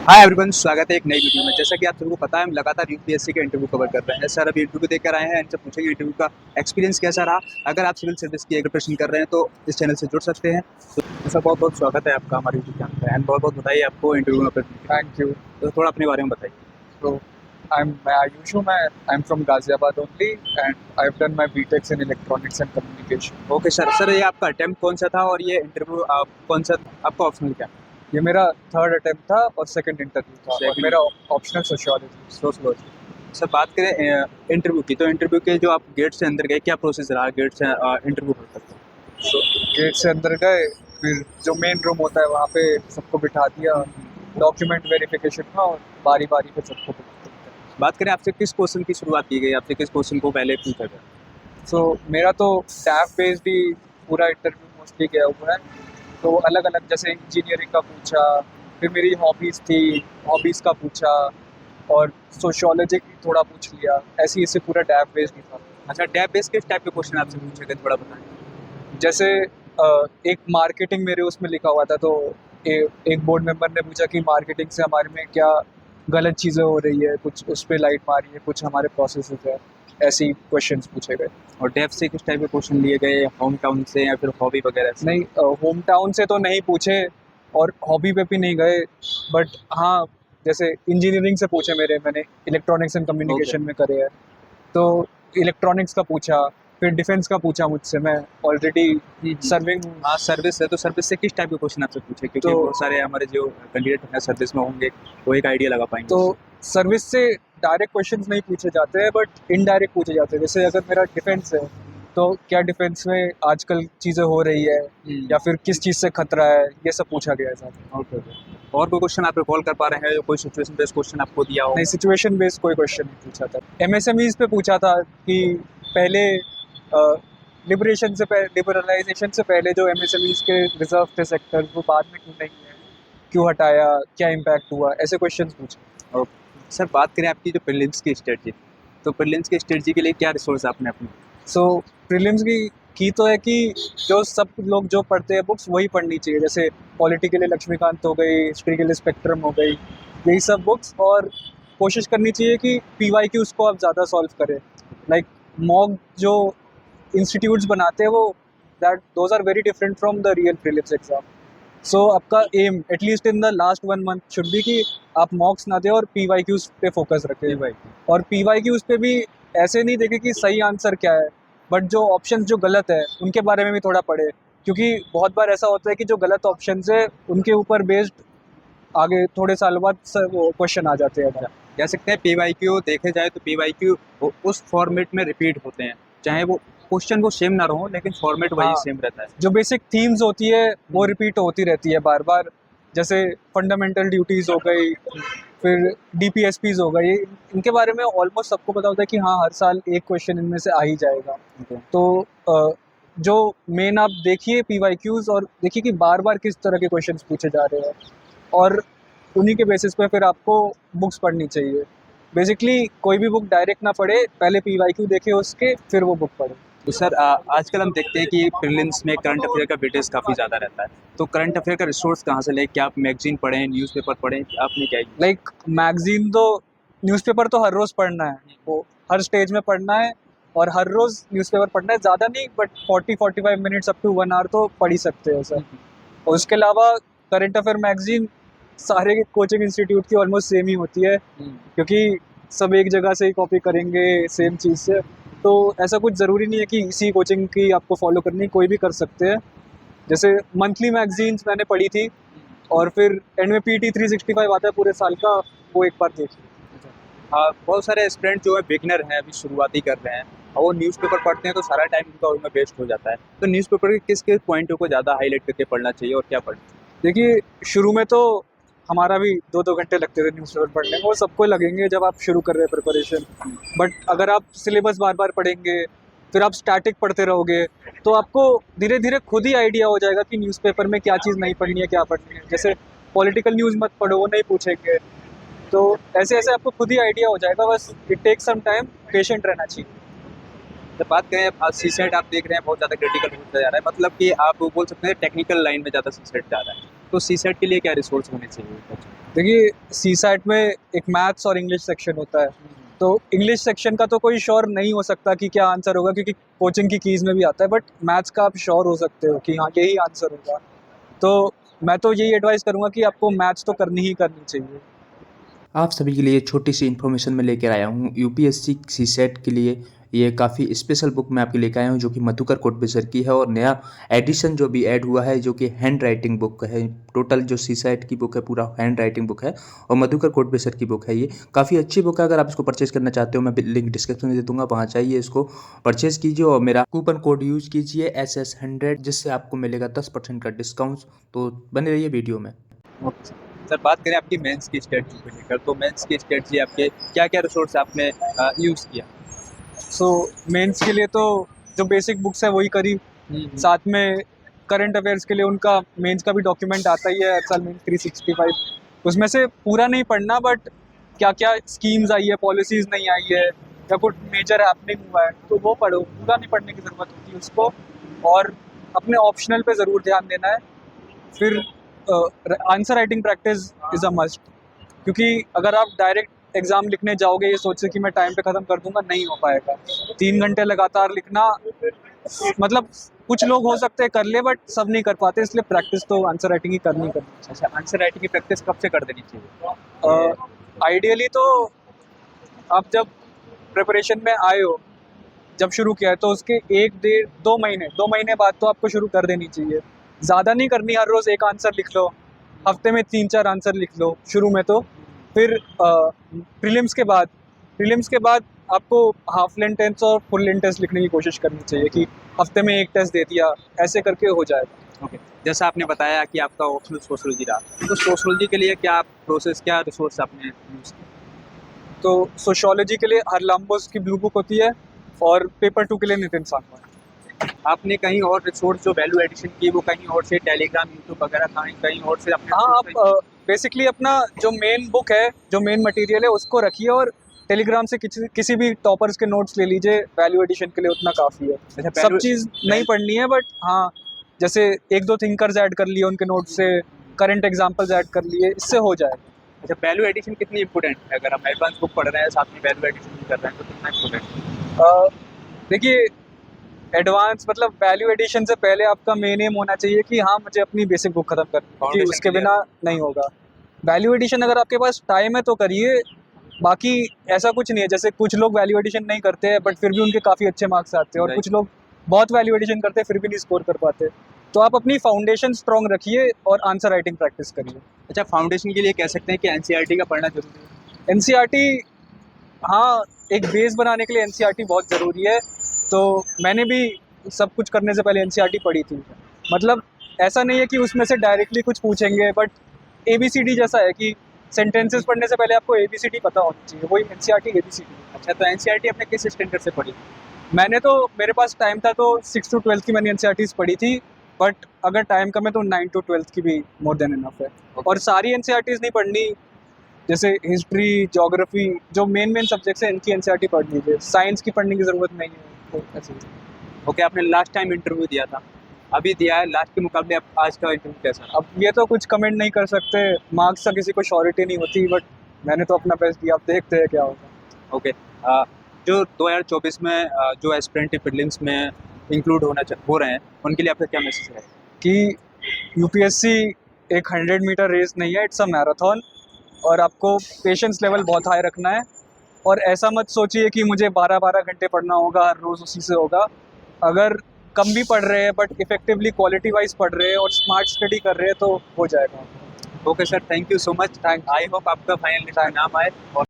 Hi everyone, स्वागत है एक नई वीडियो में। जैसा कि आप सबको पता है, हम लगातार यूपीएससी के इंटरव्यू कवर कर रहे हैं। सर अभी इंटरव्यू देकर आए हैं, इनसे पूछेंगे इंटरव्यू का एक्सपीरियंस कैसा रहा। अगर आप सिविल सर्विस की प्रिपरेशन कर रहे हैं तो इस चैनल से जुड़ सकते हैं। तो सर बहुत बहुत स्वागत है आपका हमारे यूट्यूब चैनल पर, एंड बहुत बहुत बताइए आपको इंटरव्यू में Thank you. तो थोड़ा अपने बारे में बताइए। So, I'm Ayushu. I'm from Ghaziabad only, and I've done my BTech in Electronics and Communication. Okay sir, sir ये आपका अटेम्प्ट कौन सा था और ये इंटरव्यू कौन सा आपका ऑप्शनल क्या? ये मेरा थर्ड अटेम्प्ट था और सेकंड इंटरव्यू था, और Second. मेरा ऑप्शनल सोशियोलॉजी। सोशलॉजी। सर बात करें इंटरव्यू की, तो इंटरव्यू के जो आप गेट से अंदर गए, क्या प्रोसेस रहा गेट से इंटरव्यू हो सकता है? So, गेट से अंदर गए, फिर जो मेन रूम होता है वहाँ पे सबको बिठा दिया, डॉक्यूमेंट वेरिफिकेशन था और बारी बारी पे सबको बिठा दिया। बात करें आपसे किस क्वेश्चन की शुरुआत की गई, आपसे किस क्वेश्चन को पहले पूछा गया? सो मेरा तो टैब बेस्ड ही पूरा इंटरव्यू मोस्टली गया हुआ है। तो अलग अलग जैसे इंजीनियरिंग का पूछा, फिर मेरी हॉबीज़ थी, हॉबीज़ का पूछा, और सोशियोलॉजी की थोड़ा पूछ लिया। ऐसे ही इससे पूरा टैब बेस्ड ही था। अच्छा, टैब बेस किस टाइप के क्वेश्चन आपसे पूछे गए, थोड़ा बताएं। जैसे एक मार्केटिंग मेरे उसमें लिखा हुआ था, तो एक बोर्ड मेंबर ने पूछा कि मार्केटिंग से हमारे में क्या गलत चीज़ें हो रही है, कुछ उस पर लाइट मारी है, कुछ हमारे प्रोसेसेस है। ऐसे ही क्वेश्चंस पूछे गए। और टैब से किस टाइप के क्वेश्चन लिए गए, होम टाउन से या फिर हॉबी वगैरह से? नहीं, होम टाउन से तो नहीं पूछे और हॉबी पे भी नहीं गए, बट हाँ, जैसे इंजीनियरिंग से पूछे मैंने इलेक्ट्रॉनिक्स एंड कम्युनिकेशन में करे है, तो इलेक्ट्रॉनिक्स का पूछा, फिर डिफेंस का पूछा मुझसे। मैं ऑलरेडी सर्विंग। हाँ, सर्विस है तो सर्विस से किस टाइप के क्वेश्चन आपसे पूछे, क्योंकि तो- बहुत सारे हमारे जो कैंडिडेट हैं सर्विस में होंगे, वो एक आइडिया लगा पाएंगे। तो सर्विस से डायरेक्ट क्वेश्चंस नहीं पूछे जाते हैं, बट इनडायरेक्ट पूछे जाते हैं। जैसे अगर मेरा डिफेंस है, तो क्या डिफेंस में आजकल चीज़ें हो रही है, या फिर किस चीज़ से खतरा है, ये सब पूछा गया है साथ। Okay okay. और कोई क्वेश्चन आप रिकॉल कर पा रहे हैं, जो कोई सिचुएशन बेस्ड क्वेश्चन आपको दिया हो? नहीं, सिचुएशन बेस्ड कोई क्वेश्चन नहीं पूछा था। एमएसएमईज पे पूछा था कि पहले लिबरलाइजेशन से पहले जो एमएसएमईज के रिजर्व थे सेक्टर, वो बाद में क्यों नहीं है, क्यों हटाया, क्या इम्पैक्ट हुआ, ऐसे क्वेश्चंस पूछे। ओके सर, बात करें आपकी जो प्रीलिम्स की स्ट्रेटजी, तो प्रीलिम्स की स्ट्रेटजी के लिए क्या रिसोर्स आपने अपने? सो प्रीलिम्स की तो है कि जो सब लोग जो पढ़ते हैं बुक्स वही पढ़नी चाहिए। जैसे पॉलिटी के लिए लक्ष्मीकांत हो गई, हिस्ट्री के लिए स्पेक्ट्रम हो गई, यही सब बुक्स। और कोशिश करनी चाहिए कि PYQs को आप ज़्यादा सॉल्व करें। लाइक मॉक जो इंस्टीट्यूट्स बनाते हैं, वो those are very different from the real prelims exam. So आपका aim at least in the last 1 month should be कि आप मॉक्स ना दें और PYQs पे फोकस रखें। और PYQs पे भी ऐसे नहीं देखें कि सही आंसर क्या है, बट जो ऑप्शंस जो गलत है उनके बारे में भी थोड़ा पढ़े, क्योंकि बहुत बार ऐसा होता है कि जो गलत ऑप्शंस है उनके ऊपर बेस्ड आगे थोड़े साल बाद वो क्वेश्चन आ जाते हैं। कह सकते हैं PYQ देखे जाए तो PYQ उस फॉर्मेट में रिपीट होते हैं, चाहे वो क्वेश्चन वो सेम ना रहो, लेकिन फॉर्मेट वही हाँ। सेम रहता है। जो बेसिक थीम्स होती है वो रिपीट होती रहती है बार बार। जैसे फंडामेंटल ड्यूटीज़ हो गई, फिर DPSPs हो गई, इनके बारे में ऑलमोस्ट सबको पता होता है कि हाँ, हर साल एक क्वेश्चन इनमें से आ ही जाएगा। Okay. तो जो मेन आप देखिए PYQs, और देखिए कि बार बार किस तरह के क्वेश्चंस पूछे जा रहे हैं, और उन्हीं के बेसिस पे फिर आपको बुक्स पढ़नी चाहिए। बेसिकली कोई भी बुक डायरेक्ट ना पढ़े, पहले PYQ देखे उसके, फिर वो बुक पढ़े। तो सर आजकल हम देखते हैं कि प्रीलिम्स में करंट अफेयर का वेटेज काफ़ी ज़्यादा रहता है, तो करंट अफेयर का रिसोर्स कहाँ से लें? क्या आप मैगजीन पढ़ें, न्यूज़पेपर पढ़ें, आपने क्या किया? लाइक मैगजीन तो, न्यूज़पेपर तो हर रोज़ पढ़ना है, वो हर स्टेज में पढ़ना है, और हर रोज़ न्यूज़पेपर पढ़ना है। ज़्यादा नहीं, but 40-45 minutes up to 1 hour तो पढ़ ही सकते हैं सर। और उसके अलावा करंट अफेयर मैगजीन सारे कोचिंग इंस्टीट्यूट की ऑलमोस्ट सेम ही होती है, क्योंकि सब एक जगह से ही कॉपी करेंगे सेम चीज़ से। तो ऐसा कुछ ज़रूरी नहीं है कि इसी कोचिंग की आपको फॉलो करनी, कोई भी कर सकते हैं। जैसे मंथली मैगजीन्स मैंने पढ़ी थी, और फिर एंड में PT 365 आता है पूरे साल का, वो एक बार देख ली। बहुत सारे स्टूडेंट जो है बिगनर हैं, अभी शुरुआती कर रहे हैं, और वो न्यूज़पेपर पढ़ते हैं तो सारा टाइम उनका उसमें वेस्ट हो जाता है। तो न्यूज़पेपर के किस किस पॉइंटों को ज़्यादा हाईलाइट करके पढ़ना चाहिए और क्या पढ़ना चाहिए? देखिए, शुरू में तो हमारा भी 2-2 घंटे लगते थे न्यूज़पेपर पढ़ने में, वो सबको लगेंगे जब आप शुरू कर रहे हैं प्रिपरेशन। बट अगर आप सिलेबस बार बार पढ़ेंगे, फिर आप स्टैटिक पढ़ते रहोगे, तो आपको धीरे धीरे खुद ही आइडिया हो जाएगा कि न्यूज़पेपर में क्या चीज़ नहीं पढ़नी है, क्या पढ़नी है। जैसे पॉलिटिकल न्यूज़ मत पढ़ो, वो नहीं पूछेंगे। तो ऐसे ऐसे आपको खुद ही आइडिया हो जाएगा, बस it take some time, patient रहना चाहिए। जब बात करें आज सीसेट आप देख रहे हैं बहुत ज़्यादा क्रिटिकल होता जा रहा है, मतलब कि आप बोल सकते हैं टेक्निकल लाइन में ज़्यादा सीसेट जा रहा है, तो CSET के लिए क्या रिसोर्स होने चाहिए? देखिए CSAT में एक मैथ्स और इंग्लिश सेक्शन होता है, तो इंग्लिश सेक्शन का तो कोई श्योर नहीं हो सकता कि क्या आंसर होगा, क्योंकि कोचिंग की कीज़ में भी आता है, बट मैथ्स का आप श्योर हो सकते हो कि हाँ यही आंसर होगा। तो मैं तो यही एडवाइस करूँगा कि आपको मैथ्स तो करनी ही करनी चाहिए। आप सभी के लिए छोटी सी इन्फॉर्मेशन मैं लेकर आया हूँ यूपीएससी सीसेट के लिए। ये काफ़ी स्पेशल बुक मैं आपके लेकर आया हूँ जो कि मधुकर कोटबिसर की है, और नया एडिशन जो भी ऐड हुआ है जो कि हैंड राइटिंग बुक है। टोटल जो सीसेट की बुक है पूरा हैंड राइटिंग बुक है और मधुकर कोटबिसर की बुक है। ये काफ़ी अच्छी बुक है। अगर आप इसको परचेज करना चाहते हो मैं लिंक डिस्क्रिप्शन में दे दूँगा, वहाँ जाइए इसको परचेज कीजिए और मेरा कूपन कोड यूज़ कीजिए SS100, जिससे आपको मिलेगा 10% का डिस्काउंट। तो बने रहिए वीडियो में। ओके सर, बात करें आपकी मेंस की स्ट्रेटजी को लेकर, तो मेंस की स्ट्रेटजी आपके क्या क्या रिसोर्स आपने यूज़ किया? सो मेंस के लिए तो जो बेसिक बुक्स है वही करी, साथ में करंट अफेयर्स के लिए उनका मेंस का भी डॉक्यूमेंट आता ही है, एक्सेल मेंस 365। उसमें से पूरा नहीं पढ़ना, बट क्या क्या स्कीम्स आई है, पॉलिसीज़ नहीं आई है या कुछ मेजर हैपनिंग हुआ है तो वो पढ़ो। पूरा नहीं पढ़ने की ज़रूरत होती है उसको, और अपने ऑप्शनल पे ज़रूर ध्यान देना है। फिर answer writing practice is a must, क्योंकि अगर आप डायरेक्ट एग्ज़ाम लिखने जाओगे ये सोच से कि मैं टाइम पे ख़त्म कर दूंगा, नहीं हो पाएगा। 3 घंटे लगातार लिखना, मतलब कुछ लोग हो सकते हैं कर ले बट सब नहीं कर पाते, इसलिए प्रैक्टिस तो आंसर राइटिंग ही करनी चाहिए। अच्छा, आंसर राइटिंग की प्रैक्टिस कब से कर देनी चाहिए? आइडियली तो आप जब प्रिपरेशन में आए हो, जब शुरू किया है तो उसके 1 डेढ़ 2 महीने बाद तो आपको शुरू कर देनी चाहिए। ज़्यादा नहीं करनी, हर रोज़ एक आंसर लिख लो, हफ्ते में 3-4 आंसर लिख लो शुरू में तो। फिर प्रीलिम्स के बाद आपको हाफ लेंथ टेस्ट और फुल लेंथ टेस्ट लिखने की कोशिश करनी चाहिए कि हफ्ते में एक टेस्ट दे दिया, ऐसे करके हो जाएगा। ओके, जैसा आपने बताया कि आपका ऑप्शनल सोशियोलॉजी रहा, तो सोशियोलॉजी के लिए क्या प्रोसेस, क्या रिसोर्स आपने यूज़ किया? तो सोशियोलॉजी के लिए हरलाम्बोस की ब्लू बुक होती है और पेपर 2 के लिए नितिन सांगवान। आपने कहीं और रिसोर्स जो वैल्यू एडिशन की वो कहीं और से, टेलीग्राम, यूट्यूब वगैरह कहीं और से अपने? हाँ, आप बेसिकली अपना जो मेन बुक है, जो मेन मटेरियल है उसको रखिए, और टेलीग्राम से किसी भी टॉपर्स के नोट्स ले लीजिए, वैल्यू एडिशन के लिए उतना काफ़ी है। अच्छा, सब चीज़ नहीं पढ़नी है, बट हाँ जैसे 1-2 थिंकर्स ऐड कर लिए उनके नोट्स से, करंट एग्जाम्पल्स ऐड कर लिए, इससे हो जाएगा। अच्छा, वैल्यू एडिशन कितनी इंपॉर्टेंट है? अगर हम एडवांस बुक पढ़ रहे हैं साथ में वैल्यू एडिशन भी कर रहे हैं तो कितना इंपॉर्टेंट है? देखिए एडवांस मतलब वैल्यू एडिशन से पहले आपका मेन एम होना चाहिए कि हाँ मुझे अपनी बेसिक बुक खत्म करनी है, कि Foundation उसके clear। बिना नहीं होगा। वैल्यू एडिशन अगर आपके पास टाइम है तो करिए, बाकी ऐसा कुछ नहीं है। जैसे कुछ लोग वैल्यू एडिशन नहीं करते हैं बट फिर भी उनके काफ़ी अच्छे मार्क्स आते हैं, और Right। कुछ लोग बहुत वैल्यू एडिशन करते हैं फिर भी नहीं स्कोर कर पाते। तो आप अपनी फाउंडेशन स्ट्रॉन्ग रखिए और आंसर राइटिंग प्रैक्टिस करिए। अच्छा, फाउंडेशन के लिए कह सकते हैं कि एनसीईआरटी का पढ़ना जरूरी है? एनसीईआरटी, हाँ, एक बेस बनाने के लिए एनसीईआरटी बहुत ज़रूरी है। तो मैंने भी सब कुछ करने से पहले एनसीईआरटी पढ़ी थी। मतलब ऐसा नहीं है कि उसमें से डायरेक्टली कुछ पूछेंगे, बट ABCD जैसा है कि सेंटेंसेस पढ़ने से पहले आपको ABCD पता होनी चाहिए, वही एनसीईआरटी ABCD। अच्छा, तो एनसीईआरटी आपने किस स्टैंडर्ड से पढ़ी? मैंने तो, मेरे पास टाइम था तो 6 to 12 की मैंने एनसीईआरटीज़ पढ़ी थी, बट अगर टाइम कम है तो 9 to 12 की भी मोर देन इनफ है। और सारी एनसीईआरटीज़ नहीं पढ़नी, जैसे हिस्ट्री, ज्योग्राफी, जो मेन सब्जेक्ट्स हैं इनकी एनसीईआरटी पढ़ लीजिए, साइंस की पढ़ने की ज़रूरत नहीं है। तो ऐसे ही। ओके, आपने लास्ट टाइम इंटरव्यू दिया था, अभी दिया है, लास्ट के मुकाबले अब आज का इंटरव्यू कैसा रहा? अब ये तो कुछ कमेंट नहीं कर सकते, मार्क्स का किसी को श्योरिटी नहीं होती, बट मैंने तो अपना बेस्ट दिया, अब देखते हैं क्या होगा। ओके, जो 2024 में जो एस्पिरेंट प्रीलिम्स में इंक्लूड हो रहे हैं उनके लिए आपका क्या मैसेज है? कि यूपीएससी एक 100 मीटर रेस नहीं है, इट्स अ मैराथन, और आपको पेशेंस लेवल बहुत हाई रखना है। और ऐसा मत सोचिए कि मुझे 12-12 घंटे पढ़ना होगा, हर रोज़ उसी से होगा। अगर कम भी पढ़ रहे हैं बट इफेक्टिवली क्वालिटी वाइज पढ़ रहे हैं और स्मार्ट स्टडी कर रहे हैं तो हो जाएगा। Okay sir, thank you so much. I hope आपका फाइनल नाम आए और